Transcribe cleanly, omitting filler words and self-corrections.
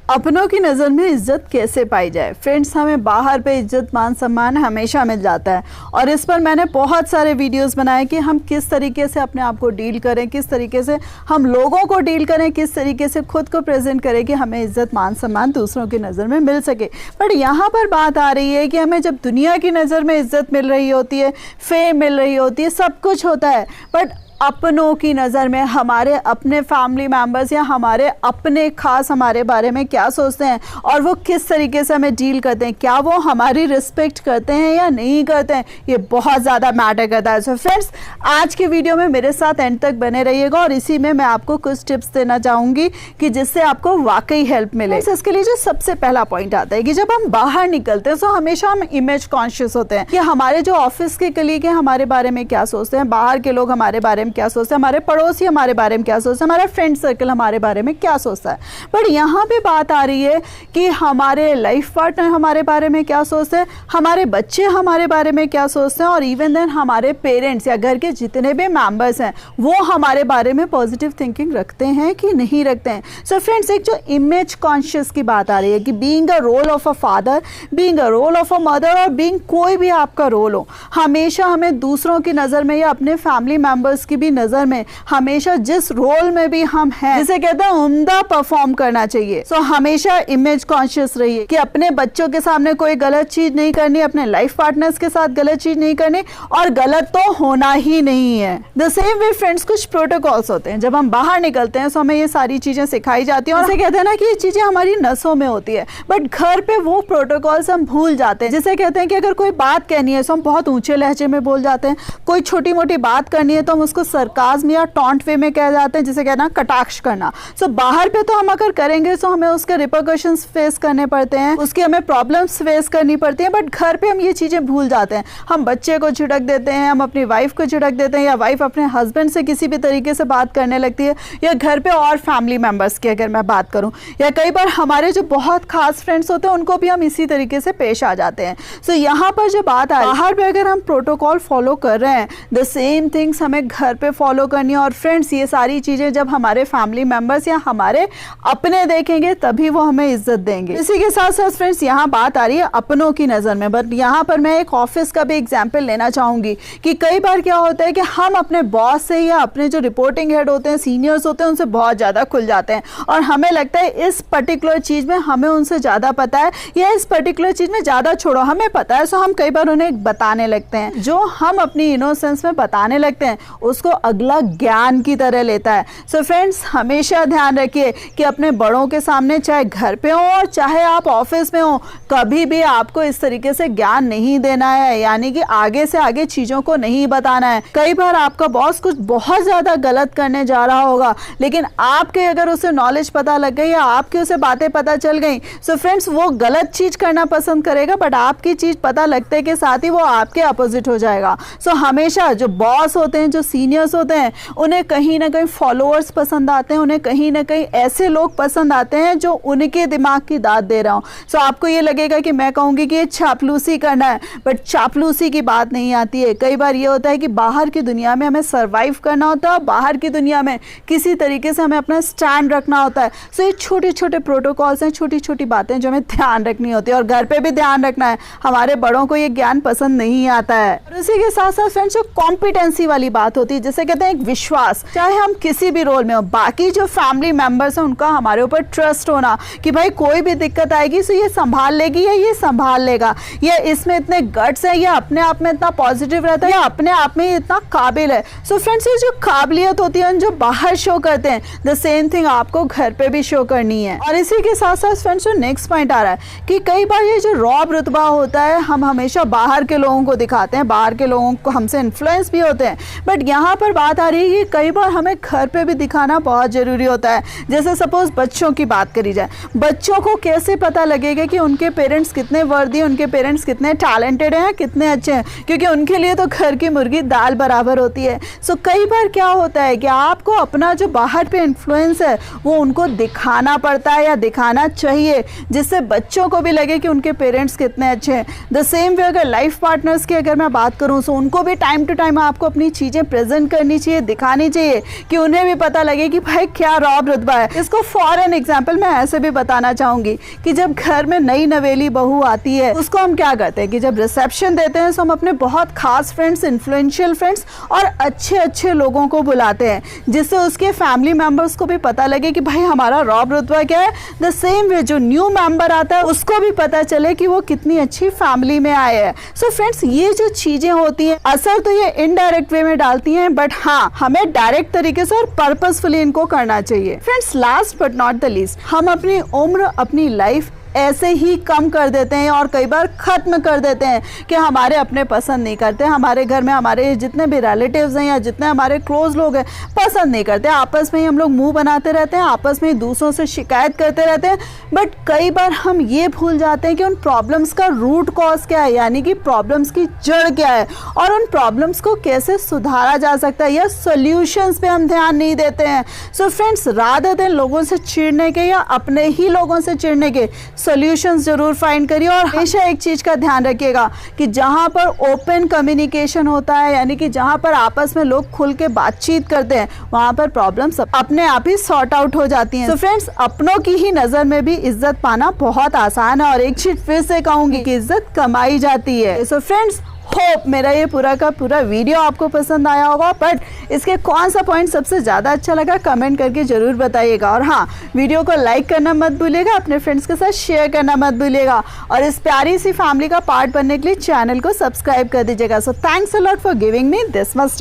अपनों की नज़र में इज्जत कैसे पाई जाए। फ्रेंड्स, हमें बाहर पे इज्जत मान सम्मान हमेशा मिल जाता है और इस पर मैंने बहुत सारे वीडियोस बनाए कि हम किस तरीके से अपने आप को डील करें, किस तरीके से हम लोगों को डील करें, किस तरीके से खुद को प्रेजेंट करें कि हमें इज्जत मान सम्मान दूसरों की नज़र में मिल सके। बट यहाँ पर बात आ रही है कि हमें जब दुनिया की नज़र में इज्जत मिल रही होती है, फेम मिल रही होती है, सब कुछ होता है, बट अपनों की नज़र में हमारे अपने फैमिली मेम्बर्स या हमारे अपने खास हमारे बारे में क्या सोचते हैं और वो किस तरीके से हमें डील करते हैं, क्या वो हमारी रिस्पेक्ट करते हैं या नहीं करते हैं, ये बहुत ज़्यादा मैटर करता है। सो फ्रेंड्स, आज के वीडियो में मेरे साथ एंड तक बने रहिएगा और इसी में मैं आपको कुछ टिप्स देना चाहूँगी कि जिससे आपको वाकई हेल्प मिले। इसके लिए जो सबसे पहला पॉइंट आता है कि जब हम बाहर निकलते हैं तो हमेशा हम इमेज कॉन्शियस होते हैं कि हमारे जो ऑफिस के कलीग हैं हमारे बारे में क्या सोचते हैं, बाहर के लोग हमारे बारे में क्या सोचते हैं, हमारे पड़ोसी हमारे बारे में क्या सोचते हैं, हमारा फ्रेंड सर्कल हमारे बारे में क्या सोचता है। बट यहाँ पे बात आ रही है कि हमारे लाइफ पार्टनर हमारे बारे में क्या सोचते हैं, हमारे बच्चे हमारे बारे में क्या सोचते हैं और इवन देन हमारे पेरेंट्स या घर के जितने भी मेंबर्स हैं वो हमारे बारे में पॉजिटिव थिंकिंग रखते हैं कि नहीं रखते हैं। सो फ्रेंड्स, एक जो इमेज कॉन्शियस की बात आ रही है कि being a role of a father, being a role of a mother और बीइंग कोई भी आपका रोल हो, हमेशा हमें दूसरों की नज़र में या अपने फैमिली मेंबर्स की भी नज़र में हमेशा जिस रोल में भी हम हैं, जिसे कहते हैं उम्दा परफॉर्म करना चाहिए। सो हमेशा इमेज कॉन्शियस रहिए कि अपने बच्चों के सामने कोई गलत चीज नहीं करनी, अपने लाइफ पार्टनर्स के साथ गलत चीज नहीं करनी और गलत तो होना ही नहीं है। द सेम वे फ्रेंड्स, कुछ प्रोटोकॉल्स होते हैं जब हम बाहर निकलते हैं तो हमें ये सारी चीजें सिखाई जाती हैं और कहते हैं ना कि ये चीजें हमारी नसों में होती है, बट घर पे वो प्रोटोकॉल्स हम भूल जाते हैं। जिसे कहते हैं कि अगर कोई बात कहनी है तो हम बहुत ऊंचे लहजे में बोल जाते हैं, कोई छोटी मोटी बात करनी है तो हम उसको सरकाज़्म या टॉन्ट वे में कह जाते हैं, जिसे कहना कटाक्ष करना। सो बाहर पे तो हम अगर करेंगे तो हमें उसके रिपरकशंस फेस करने पड़ते हैं, उसकी हमें प्रॉब्लम्स फेस करनी पड़ती है, बट घर पे हम ये चीज़ें भूल जाते हैं। हम बच्चे को झिड़क देते हैं, हम अपनी वाइफ को झिड़क देते हैं या वाइफ अपने हस्बैंड से किसी भी तरीके से बात करने लगती है या घर पे और फैमिली मेम्बर्स की अगर मैं बात करूँ या कई बार हमारे जो बहुत खास फ्रेंड्स होते हैं उनको भी हम इसी तरीके से पेश आ जाते हैं। सो यहाँ पर जो बात है, बाहर पे अगर हम प्रोटोकॉल फॉलो कर रहे हैं, द सेम थिंग्स हमें घर पे फॉलो करनी है। और फ्रेंड्स, ये सारी चीज़ें जब हमारे फैमिली मेंबर्स या हमारे अपने देखेंगे तभी वो हमें इज्जत देंगे। इसी के साथ साथ फ्रेंड्स, यहाँ बात आ रही है अपनों की नज़र में, बट यहाँ पर मैं एक ऑफिस का भी एग्जाम्पल लेना चाहूँगी कि कई बार क्या होता है कि हम अपने बॉस से या अपने जो रिपोर्टिंग हेड होते हैं, सीनियर्स होते हैं, उनसे बहुत ज़्यादा खुल जाते हैं और हमें लगता है इस पर्टिकुलर चीज़ में हमें उनसे ज़्यादा पता है या इस पर्टिकुलर चीज़ में ज़्यादा छोड़ो हमें पता है। सो हम कई बार उन्हें बताने लगते हैं, जो हम अपनी इनोसेंस में बताने लगते हैं उसको अगला ज्ञान की तरह लेता है। सो फ्रेंड्स, हमेशा ध्यान रखिए कि अपने बड़ों के सामने, चाहे घर पे हो और चाहे आप ऑफिस में हो, कभी भी आपको इस तरीके से ज्ञान नहीं देना है, यानी कि आगे से आगे चीज़ों को नहीं बताना है। कई बार आपका बॉस कुछ बहुत ज़्यादा गलत करने जा रहा होगा, लेकिन आपके अगर उसे नॉलेज पता लग गई या आपके उसे बातें पता चल गई, सो फ्रेंड्स वो गलत चीज़ करना पसंद करेगा, बट आपकी चीज़ पता लगते के साथ ही वो आपके अपोजिट हो जाएगा। सो हमेशा जो बॉस होते हैं, जो सीनियर्स होते हैं, उन्हें कहीं ना कहीं फॉलोअर्स पसंद आते हैं, उन्हें कहीं ना कहीं ऐसे लोग पसंद आते हैं जो उनके दिमाग की दाद दे रहा हूँ। सो आपको ये लगेगा कि मैं कहूँगी कि ये चापलूसी करना है, बट चापलूसी की बात नहीं आती है। कई बार ये होता है कि बाहर की दुनिया में हमें सर्वाइव करना होता है, बाहर की दुनिया में किसी तरीके से हमें अपना स्टैंड रखना होता है। सो ये छोटे छोटे प्रोटोकॉल्स हैं, छोटी छोटी बातें जो हमें ध्यान रखनी होती है और घर पे भी ध्यान रखना है। हमारे बड़ों को ये ज्ञान पसंद नहीं आता है। और इसी के साथ साथ फ्रेंड्स, जो कॉम्पिटेंसी वाली बात होती है, जिसे कहते हैं एक विश्वास, चाहे हम किसी भी रोल में हो, बाकी जो फैमिली मेंबर्स हैं उनका हमारे ऊपर ट्रस्ट होना कि भाई कोई भी दिक्कत आएगी तो ये संभाल लेगी या ये संभाल लेगा, या इसमें इतने गट्स है, या अपने आप में इतना पॉजिटिव रहता है, या अपने आप में इतना काबिल है। सो फ्रेंड्स, ये जो काबिलियत होती है जो बाहर शो करते हैं, द सेम थिंग आपको घर पे भी शो करनी है। और इसी के साथ साथ फ्रेंड्स, जो नेक्स्ट पॉइंट आ रहा है कि कई बार ये जो रॉब रुतबा होता है हम हमेशा बाहर के लोगों को दिखाते हैं, बाहर के लोगों को हमसे इन्फ्लुएंस भी होते हैं, बट यहाँ पर बात आ रही है कि कई बार हमें घर पे भी दिखाना बहुत ज़रूरी होता है। जैसे सपोज बच्चों की बात करी जाए, बच्चों को कैसे पता लगेगा कि उनके पेरेंट्स कितने वर्दी, उनके पेरेंट्स कितने टैलेंटेड हैं, कितने अच्छे हैं, क्योंकि उनके लिए तो घर की मुर्गी दाल बराबर होती है। सो कई बार क्या होता है कि आपको अपना जो बाहर पे इन्फ्लुएंस है वो उनको दिखाना पड़ता है या दिखाना चाहिए, जिससे बच्चों को भी लगे कि उनके पेरेंट्स कितने अच्छे हैं। द सेम वे अगर लाइफ पार्टनर्स की अगर मैं बात करूँ, सो उनको भी टाइम टू टाइम आपको अपनी चीज़ें प्रेजेंट प्रेजेंट करनी चाहिए, दिखानी चाहिए कि उन्हें भी पता लगे कि भाई क्या रॉब रुतबा है। इसको फॉर एन एग्जाम्पल मैं ऐसे भी बताना चाहूंगी कि जब घर में नई नवेली बहू आती है उसको हम क्या करते हैं कि जब रिसेप्शन देते हैं तो हम अपने बहुत खास फ्रेंड्स, इन्फ्लुएंशियल फ्रेंड्स और अच्छे अच्छे लोगों को बुलाते हैं, जिससे उसके फैमिली मेंबर्स को भी पता लगे कि भाई हमारा रॉब रुतबा क्या है। द सेम वे जो न्यू मेंबर आता है उसको भी पता चले कि वो कितनी अच्छी फैमिली में आए हैं। सो फ्रेंड्स, ये जो चीजें होती हैं असर तो ये इनडायरेक्ट वे में डालती हैं, बट हाँ हमें डायरेक्ट तरीके से और पर्पसफुली इनको करना चाहिए। Friends, last but not the least, हम अपनी उम्र, अपनी लाइफ ऐसे ही कम कर देते हैं और कई बार ख़त्म कर देते हैं कि हमारे अपने पसंद नहीं करते, हमारे घर में हमारे जितने भी रिलेटिव्स हैं या जितने हमारे क्लोज लोग हैं पसंद नहीं करते, आपस में ही हम लोग मुंह बनाते रहते हैं, आपस में ही दूसरों से शिकायत करते रहते हैं। बट कई बार हम ये भूल जाते हैं कि उन प्रॉब्लम्स का रूट कॉज क्या है, यानी कि प्रॉब्लम्स की जड़ क्या है और उन प्रॉब्लम्स को कैसे सुधारा जा सकता है, या सोल्यूशंस पे हम ध्यान नहीं देते हैं। सो फ्रेंड्स, रादर देन लोगों से चिढ़ने के या अपने ही लोगों से चिढ़ने के, सॉल्यूशंस जरूर फाइंड करिए। और हमेशा एक चीज का ध्यान रखिएगा कि जहां पर ओपन कम्युनिकेशन होता है, यानी कि जहां पर आपस में लोग खुल के बातचीत करते हैं, वहां पर प्रॉब्लम्स अपने आप ही सॉर्ट आउट हो जाती हैं। तो फ्रेंड्स, अपनों की ही नजर में भी इज्जत पाना बहुत आसान है और एक चीज फिर से कहूंगी कि इज्जत कमाई जाती है। सो फ्रेंड्स, होप मेरा ये पूरा का पूरा वीडियो आपको पसंद आया होगा, बट इसके कौन सा पॉइंट सबसे ज़्यादा अच्छा लगा कमेंट करके ज़रूर बताइएगा। और हाँ, वीडियो को लाइक करना मत भूलिएगा, अपने फ्रेंड्स के साथ शेयर करना मत भूलिएगा और इस प्यारी सी फैमिली का पार्ट बनने के लिए चैनल को सब्सक्राइब कर दीजिएगा। So thanks a lot for giving me this much time.